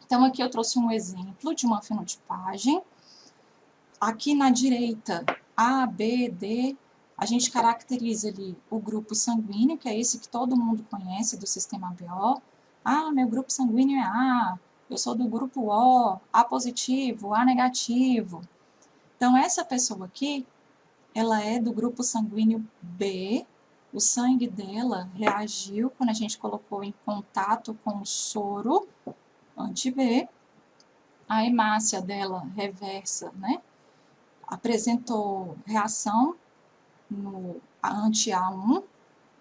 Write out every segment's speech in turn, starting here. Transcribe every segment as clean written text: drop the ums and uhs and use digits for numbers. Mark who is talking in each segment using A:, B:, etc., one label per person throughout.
A: Então, aqui eu trouxe um exemplo de uma fenotipagem. Aqui na direita, A, B, D, a gente caracteriza ali o grupo sanguíneo, que é esse que todo mundo conhece do sistema ABO. Ah, meu grupo sanguíneo é A, eu sou do grupo O, A positivo, A negativo. Então, essa pessoa aqui, ela é do grupo sanguíneo B, o sangue dela reagiu quando a gente colocou em contato com o soro anti-B, a hemácia dela reversa, né, apresentou reação no anti-A1,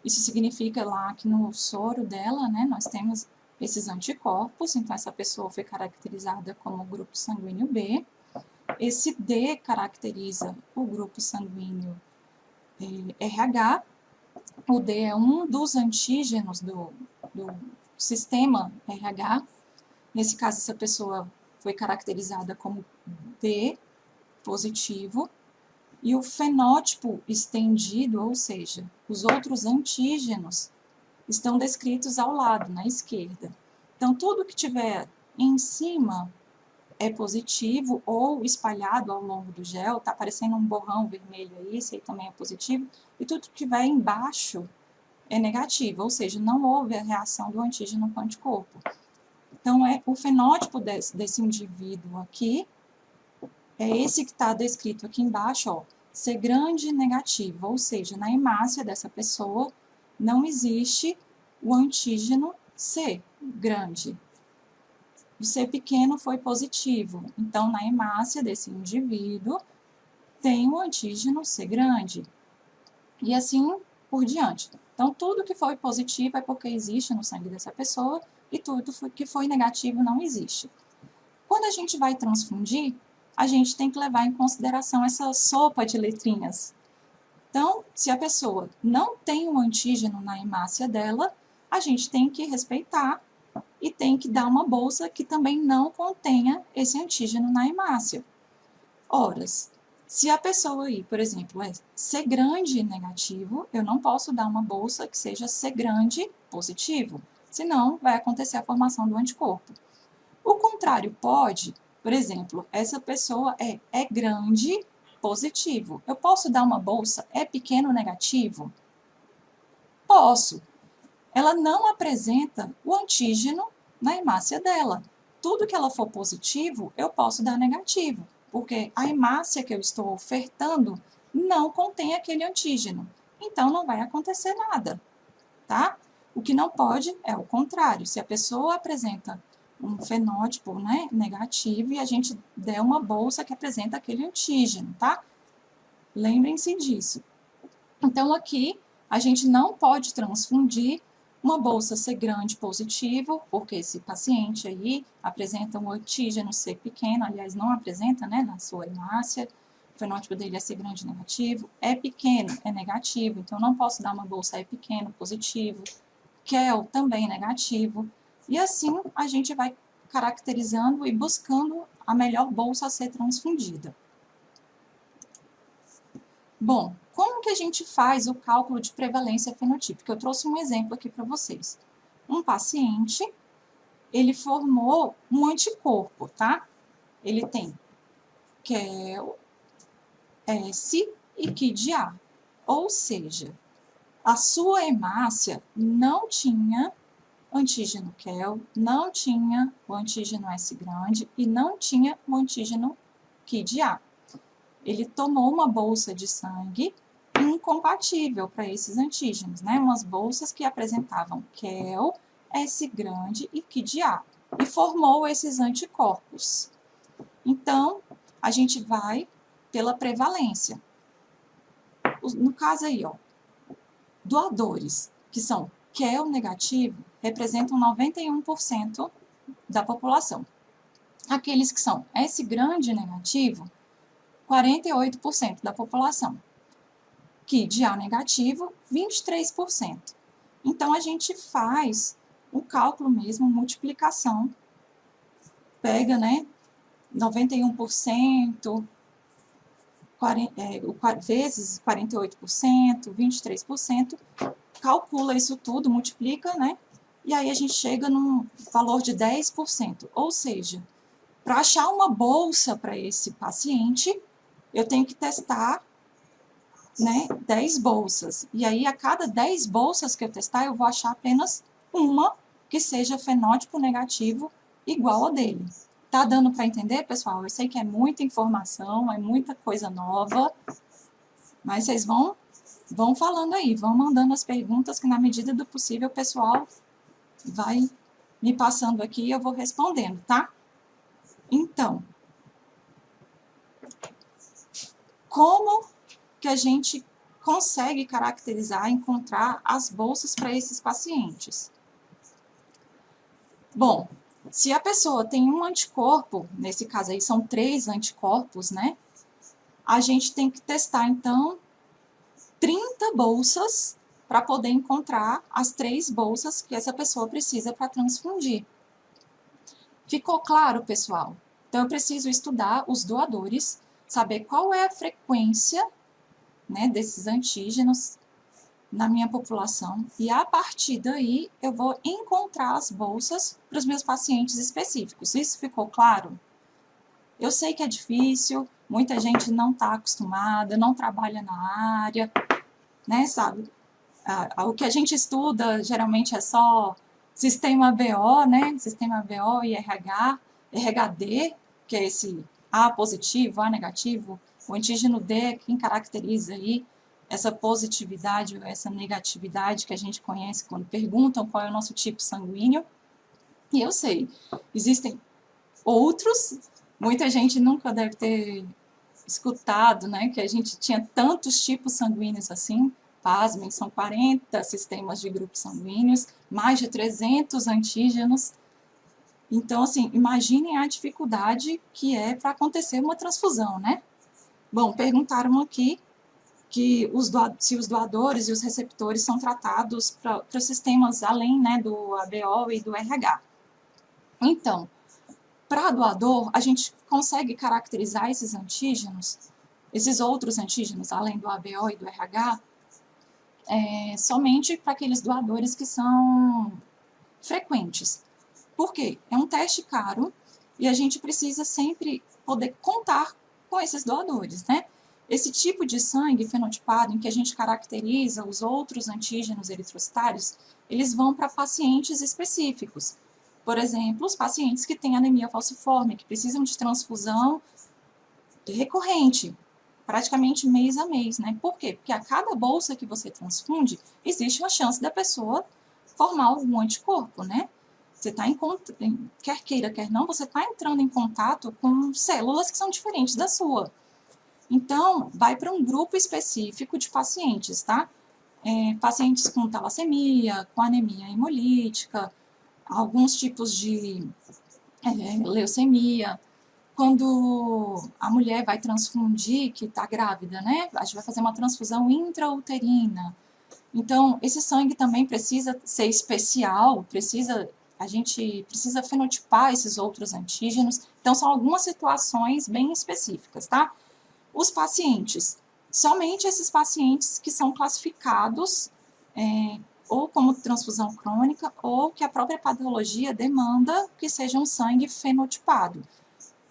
A: isso significa lá que no soro dela, né, nós temos esses anticorpos, então essa pessoa foi caracterizada como grupo sanguíneo B. Esse D caracteriza o grupo sanguíneo RH, o D é um dos antígenos do sistema RH, nesse caso essa pessoa foi caracterizada como B positivo, e o fenótipo estendido, ou seja, os outros antígenos, estão descritos ao lado, na esquerda. Então, tudo que tiver em cima é positivo ou espalhado ao longo do gel, está aparecendo um borrão vermelho aí, esse aí também é positivo, e tudo que tiver embaixo é negativo, ou seja, não houve a reação do antígeno com o anticorpo. Então, o fenótipo desse indivíduo aqui é esse que está descrito aqui embaixo, ó, C grande negativo, ou seja, na hemácia dessa pessoa não existe o antígeno C grande. O C pequeno foi positivo, então na hemácia desse indivíduo tem o antígeno C grande. E assim por diante. Então, tudo que foi positivo é porque existe no sangue dessa pessoa e tudo que foi negativo não existe. Quando a gente vai transfundir, a gente tem que levar em consideração essa sopa de letrinhas. Então, se a pessoa não tem um antígeno na hemácia dela, a gente tem que respeitar e tem que dar uma bolsa que também não contenha esse antígeno na hemácia. Ora, se a pessoa aí, por exemplo, é C grande negativo, eu não posso dar uma bolsa que seja C grande positivo, senão vai acontecer a formação do anticorpo. O contrário pode, por exemplo, essa pessoa é grande positivo. Eu posso dar uma bolsa é pequeno negativo? Posso. Ela não apresenta o antígeno na hemácia dela. Tudo que ela for positivo, eu posso dar negativo, porque a hemácia que eu estou ofertando não contém aquele antígeno. Então, não vai acontecer nada, tá? O que não pode é o contrário. Se a pessoa apresenta um fenótipo, né, negativo e a gente der uma bolsa que apresenta aquele antígeno, tá? Lembrem-se disso. Então, aqui, a gente não pode transfundir uma bolsa C grande positivo, porque esse paciente aí apresenta um antígeno C pequeno, aliás, não apresenta, né, na sua hemácia, o fenótipo dele é C grande negativo, é pequeno, é negativo, então não posso dar uma bolsa E pequeno positivo, Kel também negativo, e assim a gente vai caracterizando e buscando a melhor bolsa a ser transfundida. Bom, como que a gente faz o cálculo de prevalência fenotípica? Eu trouxe um exemplo aqui para vocês. Um paciente, ele formou um anticorpo, tá? Ele tem Kel, S e KID-A, ou seja, a sua hemácia não tinha antígeno Kel, não tinha o antígeno S grande e não tinha o antígeno KID-A. Ele tomou uma bolsa de sangue incompatível para esses antígenos, né? Umas bolsas que apresentavam Kel, S grande e KID-A, e formou esses anticorpos. Então, a gente vai pela prevalência. No caso aí, ó, doadores, que são Kel negativo, representam 91% da população. Aqueles que são S grande negativo, 48% da população. KID-A negativo, 23%. Então, a gente faz o cálculo mesmo, multiplicação, pega, né, 91%, vezes 48%, 23%, calcula isso tudo, multiplica, né, e aí a gente chega num valor de 10%. Ou seja, para achar uma bolsa para esse paciente, eu tenho que testar, né, 10 bolsas. E aí, a cada 10 bolsas que eu testar, eu vou achar apenas uma que seja fenótipo negativo igual ao dele. Tá dando para entender, pessoal? Eu sei que é muita informação, é muita coisa nova, mas vocês vão falando aí, vão mandando as perguntas que, na medida do possível, o pessoal vai me passando aqui e eu vou respondendo, tá? Então, como que a gente consegue caracterizar, encontrar as bolsas para esses pacientes? Bom, se a pessoa tem um anticorpo, nesse caso aí são 3 anticorpos, né? A gente tem que testar, então, 30 bolsas para poder encontrar as 3 bolsas que essa pessoa precisa para transfundir. Ficou claro, pessoal? Então, eu preciso estudar os doadores, saber qual é a frequência, né, desses antígenos na minha população, e a partir daí eu vou encontrar as bolsas para os meus pacientes específicos. Isso ficou claro? Eu sei que é difícil, muita gente não está acostumada, não trabalha na área, né, sabe? O que a gente estuda geralmente é só sistema BO, né? Sistema BO e RH, RHD, que é esse A positivo, A negativo, o antígeno D é quem caracteriza aí essa positividade ou essa negatividade que a gente conhece quando perguntam qual é o nosso tipo sanguíneo. E eu sei, existem outros, muita gente nunca deve ter escutado, né, que a gente tinha tantos tipos sanguíneos assim. Pasmem, são 40 sistemas de grupos sanguíneos, mais de 300 antígenos. Então, assim, imaginem a dificuldade que é para acontecer uma transfusão, né? Bom, perguntaram aqui que se os doadores e os receptores são tratados para sistemas além, né, do ABO e do RH. Então, para doador, a gente consegue caracterizar esses antígenos, esses outros antígenos, além do ABO e do RH, somente para aqueles doadores que são frequentes. Por quê? É um teste caro e a gente precisa sempre poder contar com esses doadores, né? Esse tipo de sangue fenotipado, em que a gente caracteriza os outros antígenos eritrocitários, eles vão para pacientes específicos. Por exemplo, os pacientes que têm anemia falciforme, que precisam de transfusão recorrente, praticamente mês a mês, né? Por quê? Porque a cada bolsa que você transfunde, existe uma chance da pessoa formar algum anticorpo, né? Você está quer queira, quer não, você está entrando em contato com células que são diferentes da sua. Então, vai para um grupo específico de pacientes, tá? Pacientes com talassemia, com anemia hemolítica, alguns tipos de leucemia. Quando a mulher vai transfundir, que está grávida, né? A gente vai fazer uma transfusão intrauterina. Então, esse sangue também precisa ser especial, a gente precisa fenotipar esses outros antígenos. Então, são algumas situações bem específicas, tá? Os pacientes, somente esses pacientes que são classificados ou como transfusão crônica, ou que a própria patologia demanda que seja um sangue fenotipado.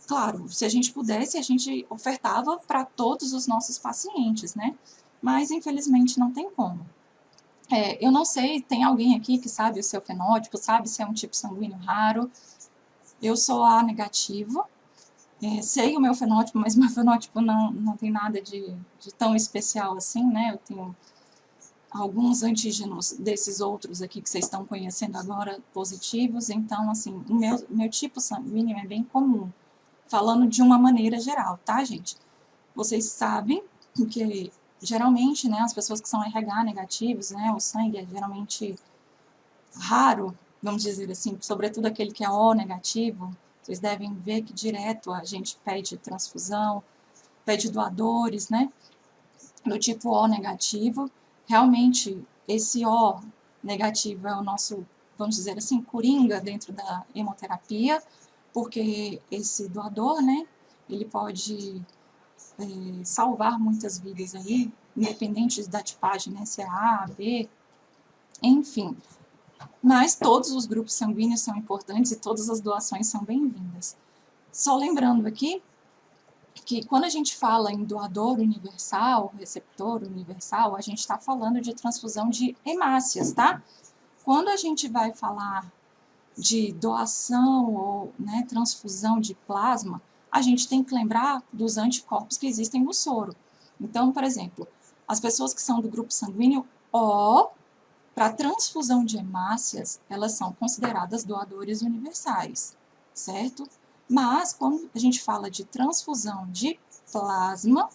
A: Claro, se a gente pudesse, a gente ofertava para todos os nossos pacientes, né? Mas, infelizmente, não tem como. Eu não sei, tem alguém aqui que sabe o seu fenótipo, sabe se é um tipo sanguíneo raro? Eu sou A negativo, sei o meu fenótipo, mas meu fenótipo não tem nada de tão especial assim, né? Eu tenho alguns antígenos desses outros aqui que vocês estão conhecendo agora positivos, então, assim, o meu tipo sanguíneo é bem comum, falando de uma maneira geral, tá, gente? Vocês sabem que, geralmente, né, as pessoas que são RH negativos, né, o sangue é geralmente raro, vamos dizer assim, sobretudo aquele que é O negativo, vocês devem ver que direto a gente pede transfusão, pede doadores, né, do tipo O negativo. Realmente, esse O negativo é o nosso, vamos dizer assim, coringa dentro da hemoterapia, porque esse doador, né, ele pode salvar muitas vidas aí, independente da tipagem, né, se é A, B, enfim. Mas todos os grupos sanguíneos são importantes e todas as doações são bem-vindas. Só lembrando aqui que quando a gente fala em doador universal, receptor universal, a gente está falando de transfusão de hemácias, tá? Quando a gente vai falar de doação ou, né, transfusão de plasma, a gente tem que lembrar dos anticorpos que existem no soro. Então, por exemplo, as pessoas que são do grupo sanguíneo O, para transfusão de hemácias, elas são consideradas doadores universais, certo? Mas, quando a gente fala de transfusão de plasma,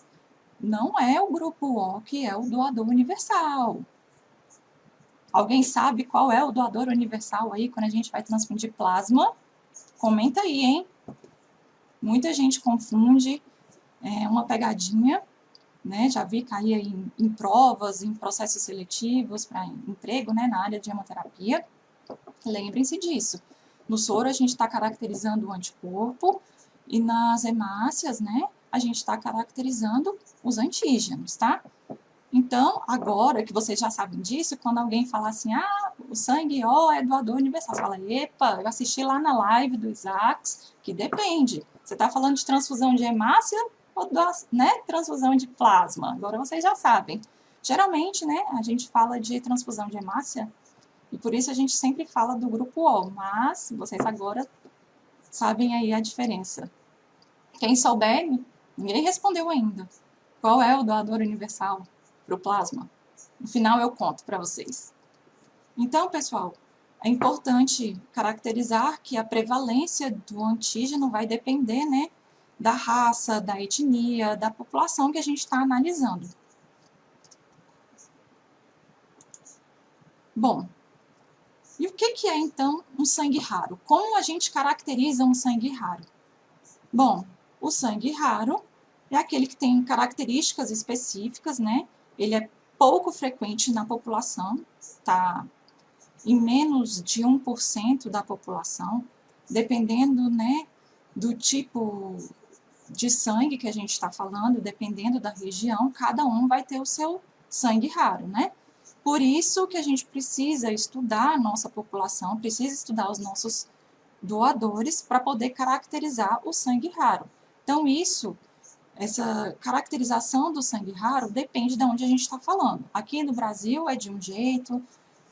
A: não é o grupo O que é o doador universal. Alguém sabe qual é o doador universal aí quando a gente vai transfundir plasma? Comenta aí, hein? Muita gente confunde, é uma pegadinha, né? Já vi cair aí em provas, em processos seletivos para emprego, né, na área de hemoterapia. Lembrem-se disso. No soro a gente está caracterizando o anticorpo e nas hemácias, né, a gente está caracterizando os antígenos, tá? Então, agora que vocês já sabem disso, quando alguém fala assim, ah, o sangue O é doador universal, você fala, epa, eu assisti lá na live do Isaacs, que depende. Você está falando de transfusão de hemácia ou né, transfusão de plasma? Agora vocês já sabem. Geralmente, né, a gente fala de transfusão de hemácia, e por isso a gente sempre fala do grupo O, mas vocês agora sabem aí a diferença. Quem souber, ninguém respondeu ainda. Qual é o doador universal para o plasma? No final eu conto para vocês. Então, pessoal, é importante caracterizar que a prevalência do antígeno vai depender, né, da raça, da etnia, da população que a gente está analisando. Bom, e o que é, então, um sangue raro? Como a gente caracteriza um sangue raro? Bom, o sangue raro é aquele que tem características específicas, né? Ele é pouco frequente na população, tá em menos de 1% da população, dependendo, né, do tipo de sangue que a gente está falando, dependendo da região, cada um vai ter o seu sangue raro, né? Por isso que a gente precisa estudar a nossa população, precisa estudar os nossos doadores para poder caracterizar o sangue raro. Então, essa caracterização do sangue raro depende de onde a gente está falando. Aqui no Brasil é de um jeito,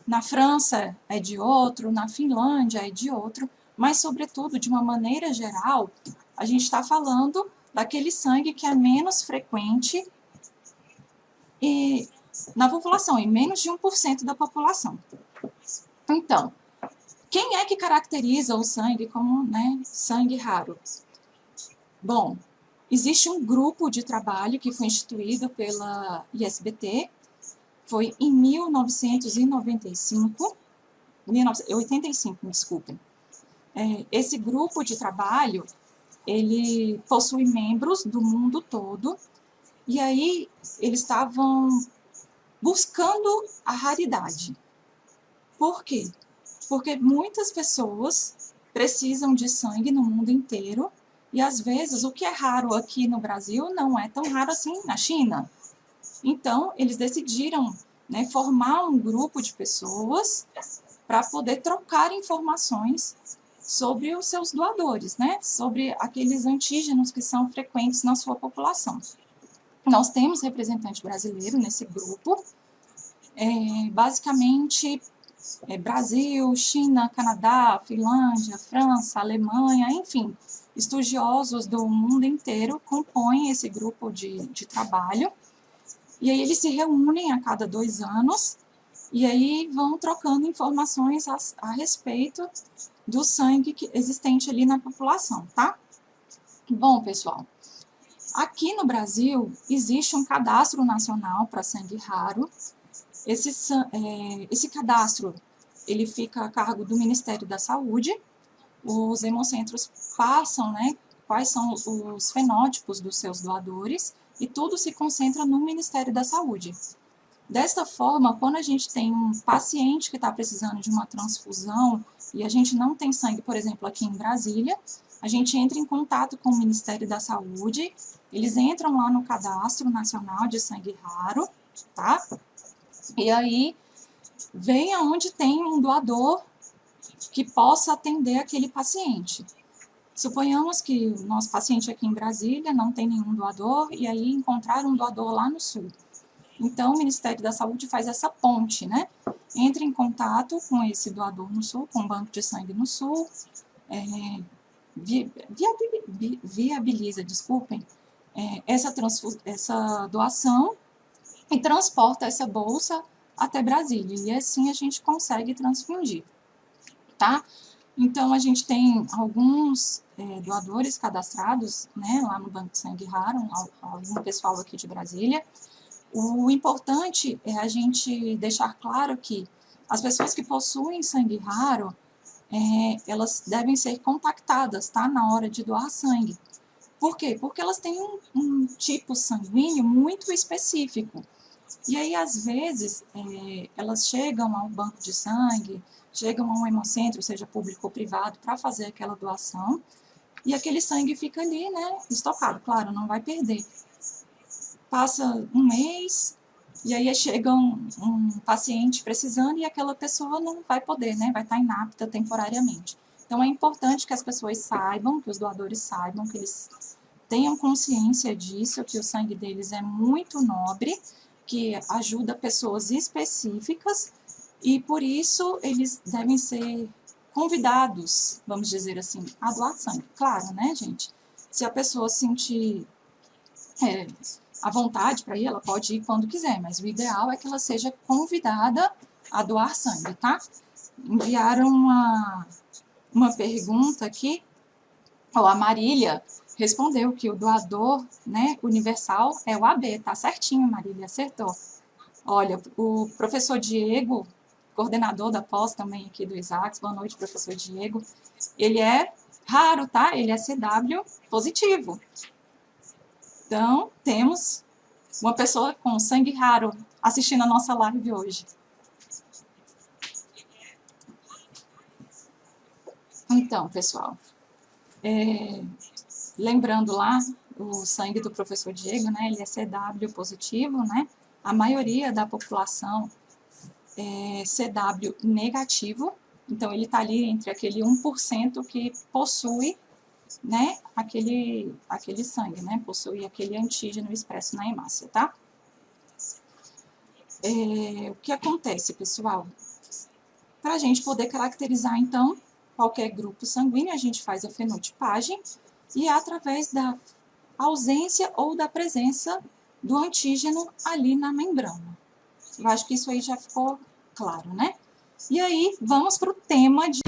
A: na França é de outro, na Finlândia é de outro, mas, sobretudo, de uma maneira geral, a gente está falando daquele sangue que é menos frequente na população, em menos de 1% da população. Então, quem é que caracteriza o sangue como, né, sangue raro? Bom, existe um grupo de trabalho que foi instituído pela ISBT, foi em 1985, desculpem. Esse grupo de trabalho, ele possui membros do mundo todo, e aí eles estavam buscando a raridade. Por quê? Porque muitas pessoas precisam de sangue no mundo inteiro, e às vezes o que é raro aqui no Brasil não é tão raro assim na China. Então, eles decidiram, né, formar um grupo de pessoas para poder trocar informações sobre os seus doadores, né, sobre aqueles antígenos que são frequentes na sua população. Nós temos representante brasileiro nesse grupo, basicamente Brasil, China, Canadá, Finlândia, França, Alemanha, enfim, estudiosos do mundo inteiro compõem esse grupo de trabalho, e aí eles se reúnem a cada 2 anos, e aí vão trocando informações a respeito do sangue existente ali na população, tá? Bom, pessoal, aqui no Brasil existe um cadastro nacional para sangue raro. Esse cadastro, ele fica a cargo do Ministério da Saúde. Os hemocentros passam, né, quais são os fenótipos dos seus doadores, e tudo se concentra no Ministério da Saúde. Desta forma, quando a gente tem um paciente que está precisando de uma transfusão e a gente não tem sangue, por exemplo, aqui em Brasília, a gente entra em contato com o Ministério da Saúde, eles entram lá no Cadastro Nacional de Sangue Raro, tá? E aí vem aonde tem um doador que possa atender aquele paciente. Suponhamos que o nosso paciente aqui em Brasília não tem nenhum doador, e aí encontraram um doador lá no Sul. Então, o Ministério da Saúde faz essa ponte, né? Entra em contato com esse doador no Sul, com o banco de sangue no Sul, viabiliza, desculpem, essa doação e transporta essa bolsa até Brasília. E assim a gente consegue transfundir, tá? Então, a gente tem alguns doadores cadastrados, né, lá no Banco de Sangue Raro, algum pessoal aqui de Brasília. O importante é a gente deixar claro que as pessoas que possuem sangue raro, elas devem ser contactadas, tá, na hora de doar sangue. Por quê? Porque elas têm um tipo sanguíneo muito específico. E aí, às vezes, elas chegam ao banco de sangue, chegam a um hemocentro, seja público ou privado, para fazer aquela doação, e aquele sangue fica ali, né, estocado. Claro, não vai perder. Passa um mês, e aí chega um paciente precisando, e aquela pessoa não vai poder, né, vai estar inapta temporariamente. Então, é importante que as pessoas saibam, que os doadores saibam, que eles tenham consciência disso, que o sangue deles é muito nobre, que ajuda pessoas específicas, e por isso eles devem ser convidados, vamos dizer assim, a doar sangue. Claro, né, gente? Se a pessoa sentir a vontade para ir, ela pode ir quando quiser, mas o ideal é que ela seja convidada a doar sangue, tá? Enviaram uma pergunta aqui, a Marília respondeu que o doador, né, universal é o AB, tá certinho, Marília, acertou. Olha, o professor Diego, coordenador da pós também aqui do Isaacs, boa noite, professor Diego, ele é raro, tá? Ele é CW positivo. Então, temos uma pessoa com sangue raro assistindo a nossa live hoje. Então, pessoal, lembrando lá, o sangue do professor Diego, né, ele é CW positivo, né? A maioria da população é CW negativo, então ele está ali entre aquele 1% que possui, né, aquele sangue, né, possui aquele antígeno expresso na hemácia, tá? O que acontece, pessoal? Para a gente poder caracterizar, então, qualquer grupo sanguíneo, a gente faz a fenotipagem e é através da ausência ou da presença do antígeno ali na membrana. Eu acho que isso aí já ficou claro, né? E aí, vamos para o tema de